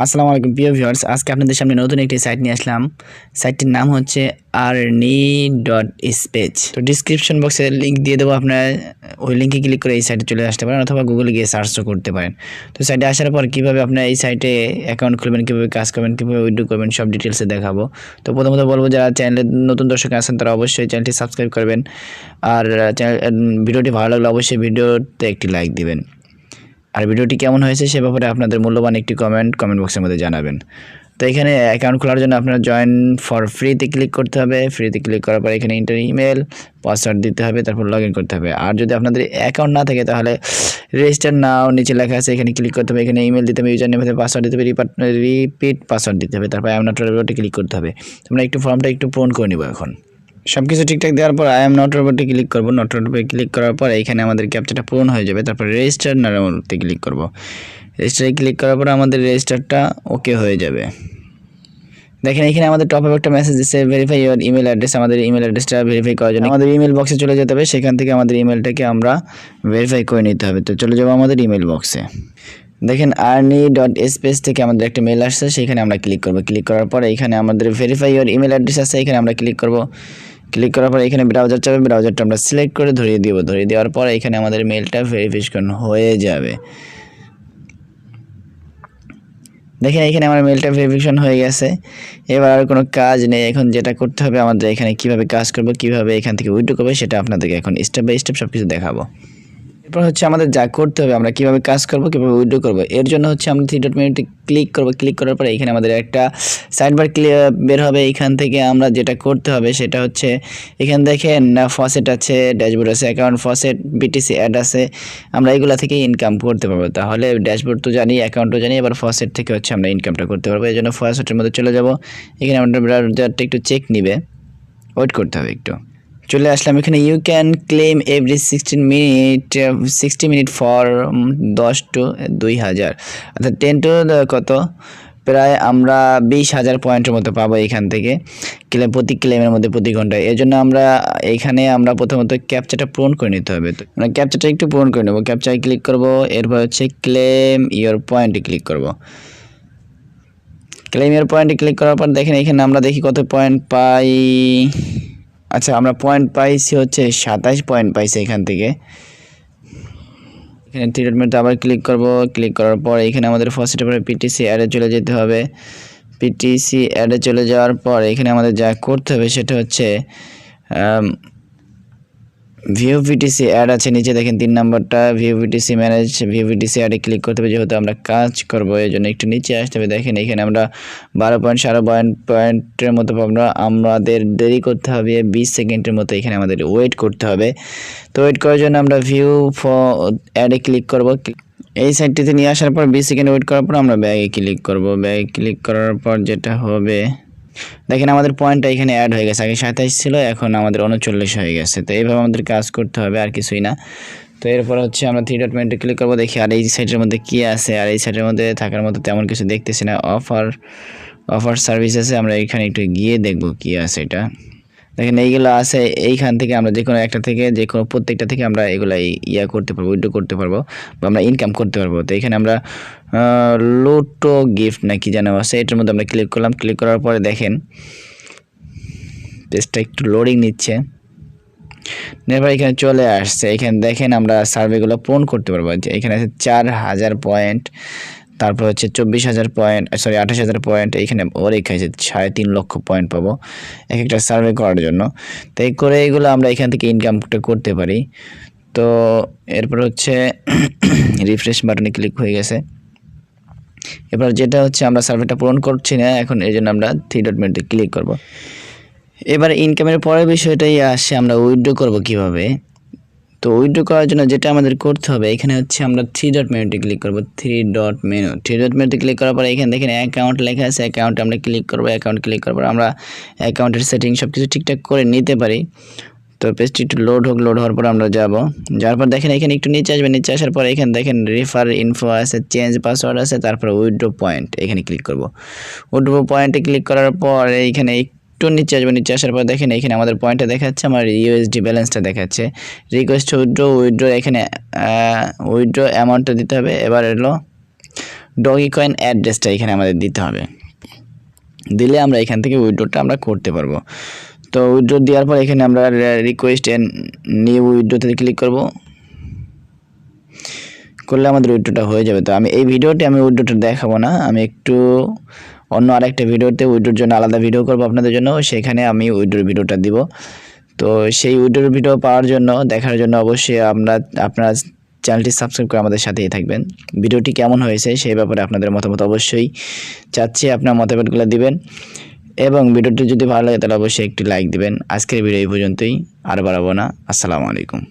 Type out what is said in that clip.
আসসালামু আলাইকুম প্রিয় ভিউয়ার্স, আজকে আপনাদের সামনে নতুন একটি সাইট নিয়ে আসলাম। সাইটটির নাম হচ্ছে earny.space। তো ডিসক্রিপশন বক্সে লিংক দিয়ে দেবো, আপনারা ওই লিঙ্কে ক্লিক করে এই সাইটে চলে আসতে পারেন অথবা গুগলে গিয়ে সার্চও করতে পারেন। তো সাইটে আসার পর কীভাবে আপনারা এই সাইটে অ্যাকাউন্ট খুলবেন, কীভাবে কাজ করবেন, কীভাবে উইথড্র করবেন সব ডিটেলসে দেখাবো। তো প্রথমত বলবো, যারা চ্যানেলে নতুন দর্শক আছেন তারা অবশ্যই চ্যানেলটি সাবস্ক্রাইব করবেন, আর ভিডিওটি ভালো লাগলে অবশ্যই ভিডিওতে একটি লাইক দিবেন। আর ভিডিওটি কেমন হয়েছে সে ব্যাপারে আপনাদের মূল্যবান একটি কমেন্ট বক্সের মধ্যে জানাবেন। তো এখানে অ্যাকাউন্ট খোলার জন্য আপনারা জয়েন ফর ফ্রিতে ক্লিক করতে হবে। ফ্রিতে ক্লিক করার পর এখানে ইন্টার ইমেল পাসওয়ার্ড দিতে হবে, তারপর লগ ইন করতে হবে। আর যদি আপনাদের অ্যাকাউন্ট না থাকে তাহলে রেজিস্টার নাও নিচে লেখা আছে, এখানে ক্লিক করতে হবে। এখানে ইমেল দিতে হবে, ইউজার নেম দিতে হবে, পাসওয়ার্ড দিতে হবে, রিপিট পাসওয়ার্ড দিতে হবে, তারপর আই এম নট রোবটে ক্লিক করতে হবে। আমরা একটু ফর্মটা একটু পূরণ করে নেব। এখন সব কিছু ঠিকঠাক দেওয়ার পর আই এম নট রোবটে ক্লিক করব। নট রোবটে ক্লিক করার পর এখানে আমাদের ক্যাপচাটা পূরণ হয়ে যাবে। তারপর রেজিস্টার নাওতে ক্লিক করব। রেজিস্টারে ক্লিক করার পর আমাদের রেজিস্টারটা ওকে হয়ে যাবে। দেখেন এখানে আমাদের টপ আপ একটা মেসেজ দিচ্ছে, ভেরিফাই ইউর ইমেল অ্যাড্রেস। আমাদের ইমেল অ্যাড্রেসটা ভেরিফাই করার জন্য আমাদের ইমেল বক্সে চলে যেতে হবে, সেখান থেকে আমাদের ইমেলটাকে আমরা ভেরিফাই করে নিতে হবে। তো চলে যাবো আমাদের ইমেল বক্সে। দেখেন earny.space থেকে আমাদের একটা মেল আসছে, সেখানে আমরা ক্লিক করব। ক্লিক করার পর এখানে আমাদের ভেরিফাই ইউর ইমেল অ্যাড্রেস আছে, এখানে আমরা ক্লিক করব। ক্লিক করার পর এখানে ব্রাউজার চাবে, ব্রাউজারটা আমরা সিলেক্ট করে ধরিয়ে দিব। ধরিয়ে দেওয়ার পর এখানে আমাদের মেলটা ভেরিফিকেশন হয়ে যাবে। দেখেন এখানে আমার মেলটা ভেরিফিকেশন হয়ে গেছে। এবার আর কোনো কাজ নেই, এখন যেটা করতে হবে আমাদের এখানে কীভাবে কাজ করব, কীভাবে এখান থেকে উইথড্র করবো সেটা আপনাদেরকে এখন স্টেপ বাই স্টেপ সব কিছু দেখাবো। এরপর হচ্ছে আমাদের যা করতে হবে, আমরা কীভাবে কাজ করব, কীভাবে উইথড্র করব, এর জন্য হচ্ছে আমরা থ্রি ডট মেনুতে ক্লিক করব। ক্লিক করার পরে এখানে আমাদের একটা সাইড বার বের হবে। এখান থেকে আমরা যেটা করতে হবে সেটা হচ্ছে, এখানে দেখেন ফসেট আছে, ড্যাশবোর্ড আছে, অ্যাকাউন্ট ফসেট, বিটিসি অ্যাড আছে। আমরা এগুলা থেকে ইনকাম করতে পারবো। তাহলে ড্যাশবোর্ড তো জানি, অ্যাকাউন্টও জানি, এবার ফসেট থেকে হচ্ছে আমরা ইনকামটা করতে পারবো। এই জন্য ফসেটের মধ্যে চলে যাব। এখানে আমাদের ব্রাউজারটা একটু চেক নিবে, ওয়েট করতে হবে একটু। চলে আসলাম এখানে, you can claim every 60 minute for 10 to 2000, অর্থাৎ 10 to কত, প্রায় আমরা 20,000 পয়েন্টের মতো পাবো এখান থেকে প্রতি ক্লেমের মধ্যে প্রতি ঘন্টায়। এর জন্য আমরা প্রথমত ক্যাপচাটা পূরণ করে নিতে হবে। তো আমরা ক্যাপচাটা একটু পূরণ করে নেব। ক্যাপচায় ক্লিক করব, এরপর হচ্ছে ক্লেম ইওর পয়েন্টে ক্লিক করব। ক্লেম ইওর পয়েন্টে ক্লিক করার পর দেখেন এখানে আমরা দেখি কত পয়েন্ট পাই। আচ্ছা, আমরা পয়েন্ট পাইছি হচ্ছে 27 পয়েন্ট পাইছি এখান থেকে। এখানে থ্রি ডট মেনুতে আবার ক্লিক করব। ক্লিক করার পর এখানে আমাদের ফার্স্টের পরে পিটিসি অ্যাডে চলে যেতে হবে। পিটিসি অ্যাডে চলে যাওয়ার পর এখানে আমাদের যা করতে হবে সেটা হচ্ছে ভিউ পিটিসি অ্যাড আছে নিচে দেখেন 3 নম্বরটা, view PTC manage. View PTC অ্যাডে ক্লিক করতে হবে, যেহেতু আমরা কাজ করবো এই জন্য একটু নিচে আসতে হবে। দেখেন এখানে আমরা 12 পয়েন্টের মতো পাবো। আমাদের দেরি করতে হবে 20 সেকেন্ডের মতো, এখানে আমাদের ওয়েট করতে হবে। তো ওয়েট করার জন্য আমরা ভিউ অ্যাডে ক্লিক করব। এই সাইটটিতে নিয়ে আসার পর 20 সেকেন্ড ওয়েট করার পর আমরা ব্যাগে ক্লিক করব। ব্যাগে ক্লিক করার পর যেটা হবে, দেখেন আমাদের পয়েন্টটা এখানে অ্যাড হয়ে গেছে। আগে 27 ছিল, এখন আমাদের 39 হয়ে গেছে। তো এইভাবে আমাদের কাজ করতে হবে, আর কিছুই না। তো এরপর হচ্ছে আমরা থ্রি ডট মেনুতে ক্লিক করবো, দেখি আর এই সাইটের মধ্যে কী আছে। আর এই সাইটের মধ্যে থাকার মতো তেমন কিছু দেখতেছি না। অফার সার্ভিস আছে, আমরা এখানে একটু গিয়ে দেখব কী আছে এটা। দেখেন এইগুলো আছে, এইখান থেকে আমরা যে কোনো একটা থেকে, যে কোনো প্রত্যেকটা থেকে আমরা এগুলো করতে পারবো, উইথড্র করতে পারবো বা আমরা ইনকাম করতে পারবো। তো এখানে আমরা লোটো গিফট না কি যেন আছে, এটার মধ্যে আমরা ক্লিক করলাম। ক্লিক করার পরে দেখেন পেজটা একটু লোডিং নিচ্ছে, এরপর এখানে চলে আসছে। এখানে দেখেন আমরা সার্ভেগুলো পূরণ করতে পারবো। এখানে আছে 4000 পয়েন্ট, তারপর হচ্ছে 24,000 পয়েন্ট, 28,000 পয়েন্ট। এইখানে অনেক আছে, 3.5 লক্ষ পয়েন্ট পাবো এক একটা সার্ভে করার জন্য। তো এই করে এগুলো আমরা এখান থেকে ইনকামটা করতে পারি। তো এরপর হচ্ছে রিফ্রেশ বাটনে ক্লিক হয়ে গেছে। এবার যেটা হচ্ছে আমরা সার্ভেটা পূরণ করছি না এখন, এই জন্য আমরা থ্রি ডট মেনুতে ক্লিক করব। এবার ইনকামের পরের বিষয়টাই আসে, আমরা উইথড্র করব কিভাবে। তো উইথড্র করার জন্য যেটা আমাদের করতে হবে, এখানে হচ্ছে আমরা থ্রি ডট মেনুতে ক্লিক করব। থ্রি ডট মেনুতে ক্লিক করার পরে এখানে দেখেন অ্যাকাউন্ট লেখা আছে, অ্যাকাউন্টে আমরা ক্লিক করব। অ্যাকাউন্ট ক্লিক করার পর আমরা অ্যাকাউন্টের সেটিং সব কিছু ঠিকঠাক করে নিতে পারি। তো পেজটি একটু লোড হওয়ার পর আমরা যাওয়ার পর দেখেন এখানে একটু নিচে আসবে। নিচে আসার পর এখানে দেখেন রেফার ইনফো আছে, চেঞ্জ পাসওয়ার্ড আছে, তারপর উইথড্র পয়েন্ট, এখানে ক্লিক করব। উইথড্র পয়েন্টে ক্লিক করার পর এইখানে একটু নিচে আসবে। নিচে আসার পর দেখেন এখানে আমাদের পয়েন্টটা দেখাচ্ছে, আমার ইউএসডি ব্যালেন্সটা দেখাচ্ছে। রিকোয়েস্ট উইথড্র, এখানে উইথড্র অ্যামাউন্টটা দিতে হবে। এবার এলো ডগি কয়েন অ্যাড্রেসটা এখানে আমাদের দিতে হবে। দিলে আমরা এখান থেকে উইথড্রটা আমরা করতে পারবো। তো উইথড্র দেওয়ার পর এখানে আমরা রিকোয়েস্ট এন্ড নিউ উইথড্রতে ক্লিক করব। করলে আমাদের উইথড্রটা হয়ে যাবে। তো আমি এই ভিডিওতে আমি উইথড্রটা দেখাবো না, আমি একটু অন্য আরেকটা ভিডিওতে উইথড্রোর জন্য আলাদা ভিডিও করব আপনাদের জন্য, সেখানে আমি উইথড্রোর ভিডিওটা দিব। তো সেই উইথড্রোর ভিডিও পাওয়ার জন্য দেখার জন্য অবশ্যই আপনারা চ্যানেলটি সাবস্ক্রাইব করে আমাদের সাথেই থাকবেন। ভিডিওটি কেমন হয়েছে সেই ব্যাপারে আপনাদের মতামত অবশ্যই চাচ্ছি, আপনার মতামতগুলো দিবেন এবং ভিডিওটি যদি ভালো লাগে তাহলে অবশ্যই একটি লাইক দিবেন। আজকের ভিডিও এই পর্যন্তই, আর বাড়াবো না। আসসালামু আলাইকুম।